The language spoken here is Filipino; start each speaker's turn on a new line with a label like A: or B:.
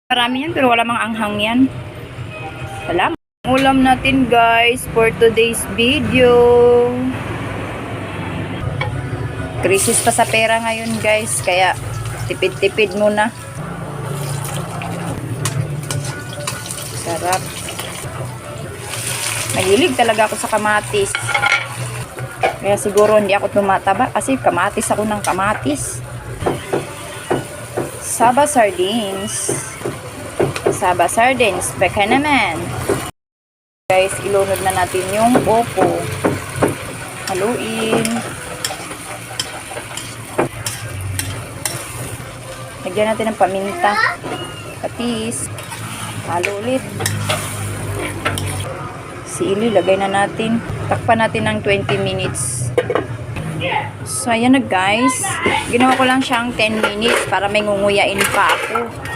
A: Marami yan pero wala mang anghang yan. Salamat. Ulam natin guys for today's video. Krisis pa sa pera ngayon guys, kaya tipid-tipid muna. Sarap. Mahilig talaga ako sa kamatis. Kaya siguro hindi ako tumataba kasi kamatis ako ng kamatis. Saba sardines. Saba sardines. Baka naman. Guys, ilunod na natin yung buko. Haluin. Lagyan natin ng paminta. Patis. Halo ulit. Sili, lagay na natin. Takpan natin ng 20 minutes. So, ayan na guys. Ginawa ko lang siyang 10 minutes para may ngunguyain pa ako.